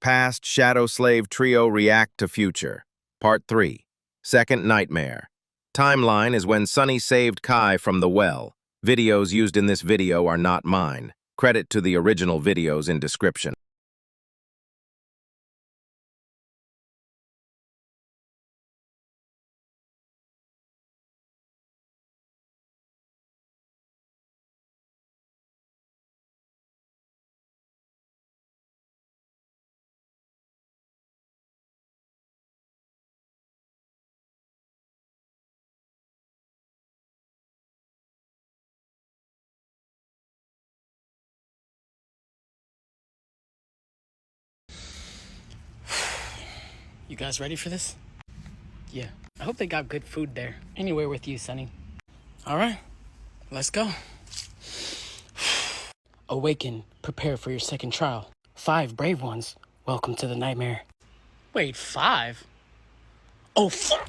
Past Shadowslave Trio React to Future. Part 3. Second Nightmare. Timeline is when Sunny saved Kai from the well. Videos used in this video are not mine. Credit to the original videos in description. You guys ready for this? Yeah. I hope they got good food there. Anywhere with you, Sunny. Alright, let's go. Awaken. Prepare for your second trial. 5 brave ones. Welcome to the nightmare. Wait, 5? Oh, fuck!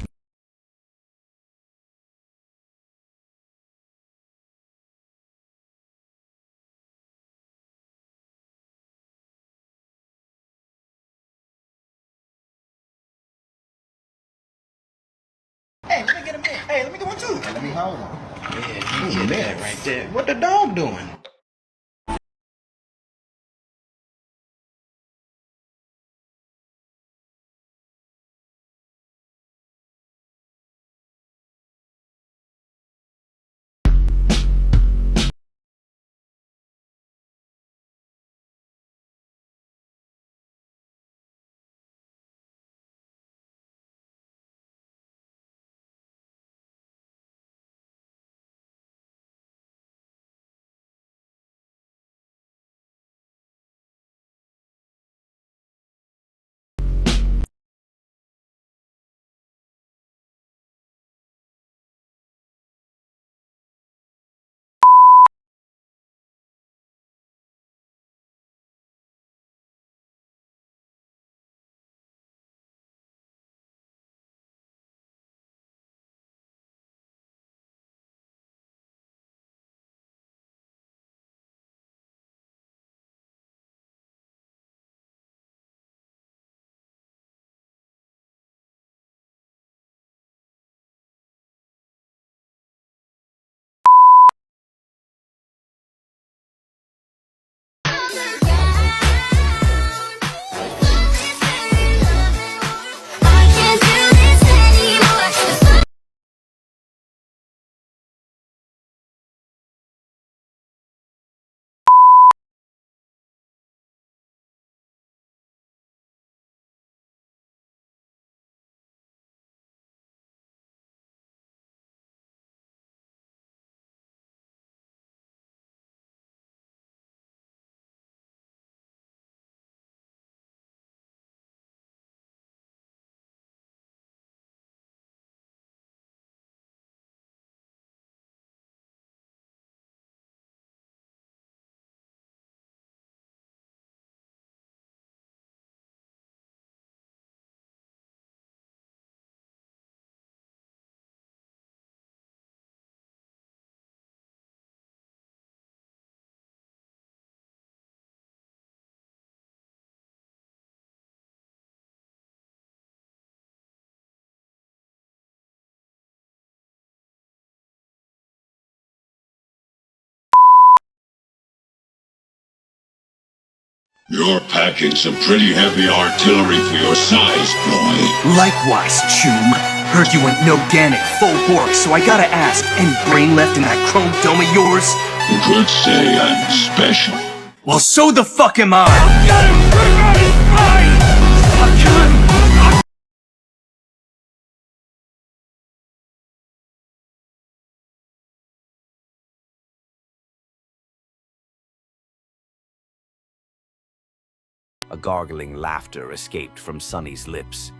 Hey, let me get him in. Hey, let me get one too. Let me hold him. Yeah, you get that right there. What the dog doing? You're packing some pretty heavy artillery for your size, boy. Likewise, Choom. Heard you went no-ganic, full bork, so I gotta ask, any brain left in that chrome dome of yours? You could say I'm special. Well, so the fuck am I! A gargling laughter escaped from Sunny's lips.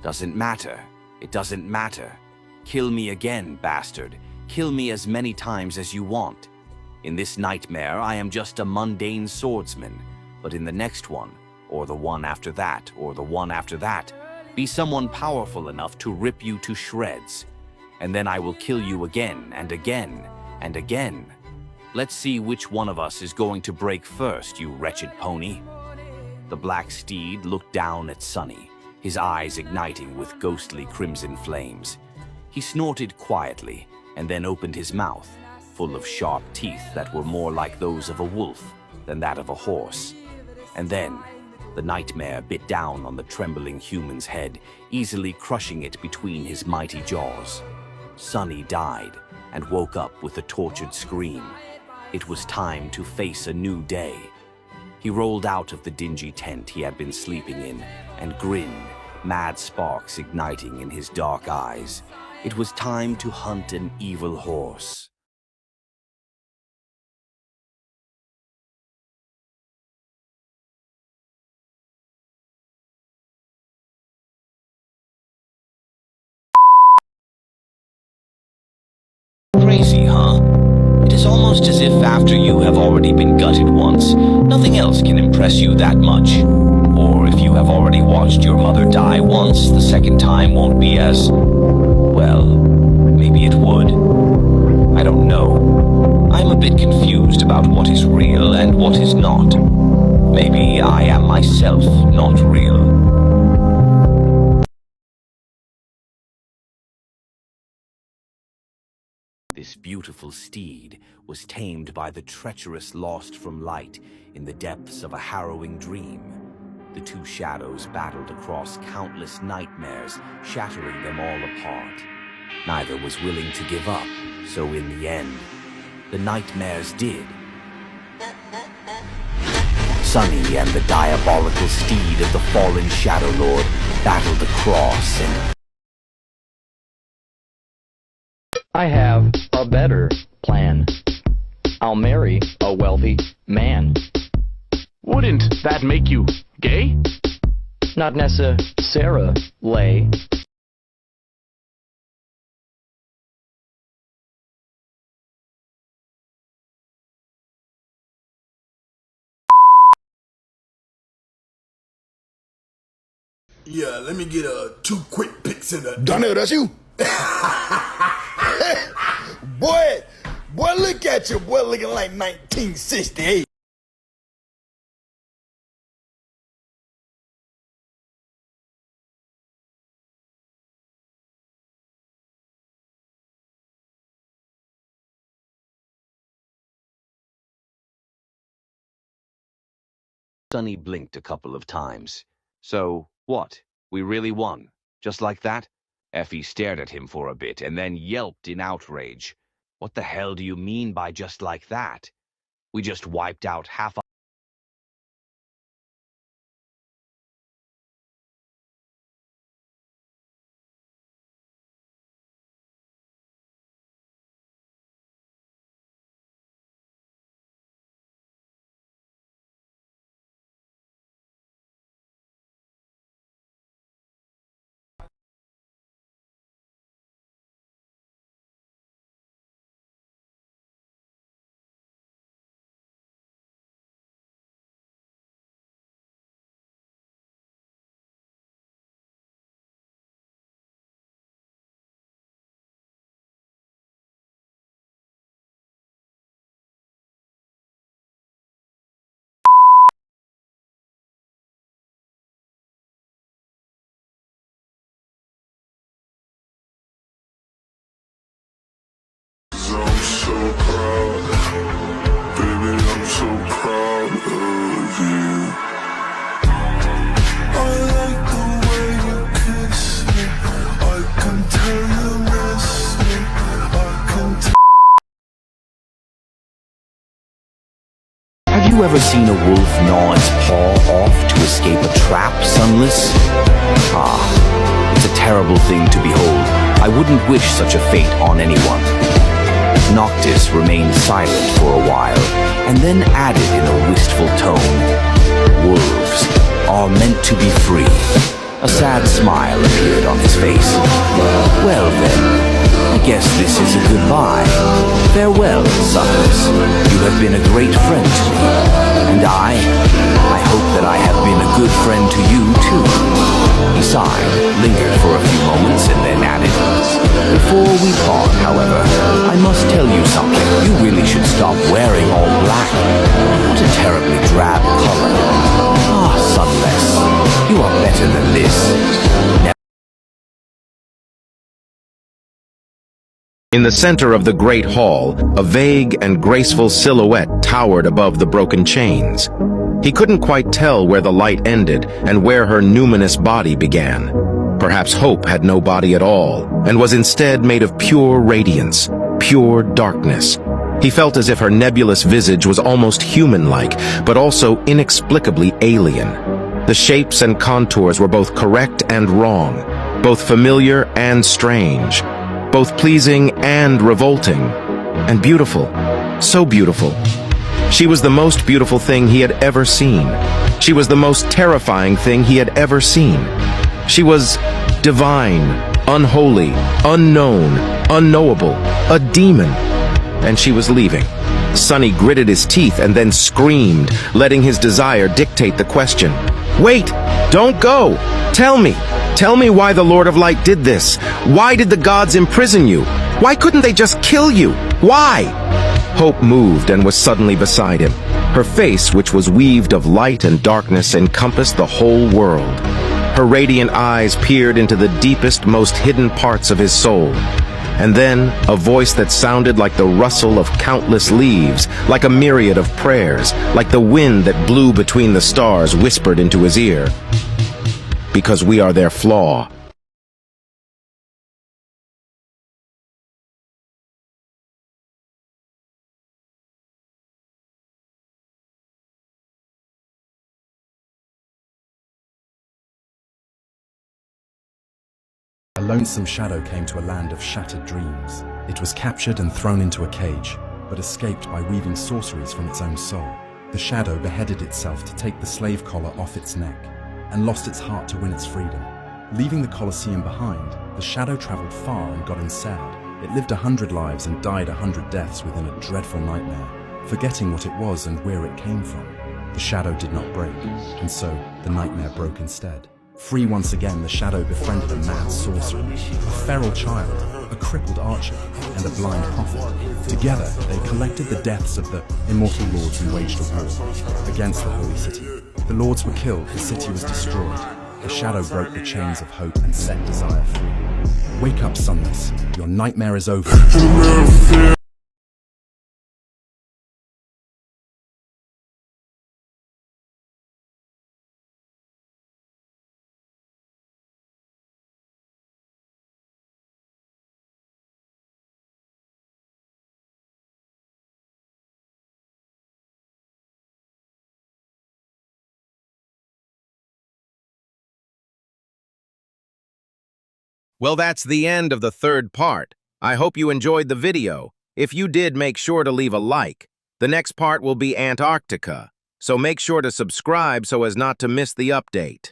Doesn't matter. It doesn't matter. Kill me again, bastard. Kill me as many times as you want. In this nightmare, I am just a mundane swordsman. But in the next one, or the one after that, or the one after that, be someone powerful enough to rip you to shreds. And then I will kill you again, and again, and again. Let's see which one of us is going to break first, you wretched pony. The black steed looked down at Sunny, his eyes igniting with ghostly crimson flames. He snorted quietly and then opened his mouth, full of sharp teeth that were more like those of a wolf than that of a horse. And then the nightmare bit down on the trembling human's head, easily crushing it between his mighty jaws. Sunny died and woke up with a tortured scream. It was time to face a new day. He rolled out of the dingy tent he had been sleeping in and grinned, mad sparks igniting in his dark eyes. It was time to hunt an evil horse. Crazy, huh? It is almost as if after you have already been gutted once, nothing else can impress you that much. Or if you have already watched your mother die once, the second time won't be as... well, maybe it would. I don't know. I'm a bit confused about what is real and what is not. Maybe I am myself not real. This beautiful steed was tamed by the treacherous lost from light in the depths of a harrowing dream. The two shadows battled across countless nightmares, shattering them all apart. Neither was willing to give up, so in the end, the nightmares did. Sunny and the diabolical steed of the fallen Shadow Lord battled across and... I have a better plan. I'll marry a wealthy man. Wouldn't that make you gay? Not necessarily. Yeah, let me get 2 quick pics in the... Donnell, that's you? Boy, look at you, boy, looking like 1968. Sunny blinked a couple of times. So, what? We really won? Just like that? Effie stared at him for a bit and then yelped in outrage. What the hell do you mean by just like that? We just wiped out half a... I'm so proud, baby, I'm so proud of you. I like the way you kiss me, I can tell you miss me, I can tell. Have you ever seen a wolf gnaw its paw off to escape a trap, Sunless? Ah, it's a terrible thing to behold. I wouldn't wish such a fate on anyone. Noctis remained silent for a while, and then added in a wistful tone, "Wolves are meant to be free." A sad smile appeared on his face. "Well then, I guess this is a goodbye. Farewell, Sunless. You have been a great friend to me. And I hope that I have been a good friend to you, too." He sighed, lingered for a few moments, and then added, "Before we part, however, I must tell you something. You really should stop wearing all black. What a terribly drab color. Ah, Sunless. You are better than this. In the center of the great hall, a vague and graceful silhouette towered above the broken chains. He couldn't quite tell where the light ended and where her numinous body began. Perhaps Hope had no body at all, and was instead made of pure radiance, pure darkness. He felt as if her nebulous visage was almost human-like, but also inexplicably alien. The shapes and contours were both correct and wrong, both familiar and strange, both pleasing and revolting, and beautiful, so beautiful. She was the most beautiful thing he had ever seen. She was the most terrifying thing he had ever seen. She was divine, unholy, unknown, unknowable, a demon. And she was leaving. Sunny gritted his teeth and then screamed, letting his desire dictate the question. Wait! Don't go! Tell me! Tell me why the Lord of Light did this. Why did the gods imprison you? Why couldn't they just kill you? Why? Hope moved and was suddenly beside him. Her face, which was weaved of light and darkness, encompassed the whole world. Her radiant eyes peered into the deepest, most hidden parts of his soul. And then, a voice that sounded like the rustle of countless leaves, like a myriad of prayers, like the wind that blew between the stars, whispered into his ear. Because we are their flaw. A lonesome shadow came to a land of shattered dreams. It was captured and thrown into a cage, but escaped by weaving sorceries from its own soul. The shadow beheaded itself to take the slave collar off its neck, and lost its heart to win its freedom. Leaving the Colosseum behind, the shadow traveled far and got insane. It lived 100 lives and died 100 deaths within a dreadful nightmare, forgetting what it was and where it came from. The shadow did not break, and so the nightmare broke instead. Free once again, the shadow befriended a mad sorcerer, a feral child, a crippled archer, and a blind prophet. Together, they collected the deaths of the immortal lords and waged a war against the holy city. The lords were killed, the city was destroyed. The shadow broke the chains of hope and set desire free. Wake up, Sunless. Your nightmare is over. Well, that's the end of the third part. I hope you enjoyed the video. If you did, make sure to leave a like. The next part will be Antarctica, so make sure to subscribe so as not to miss the update.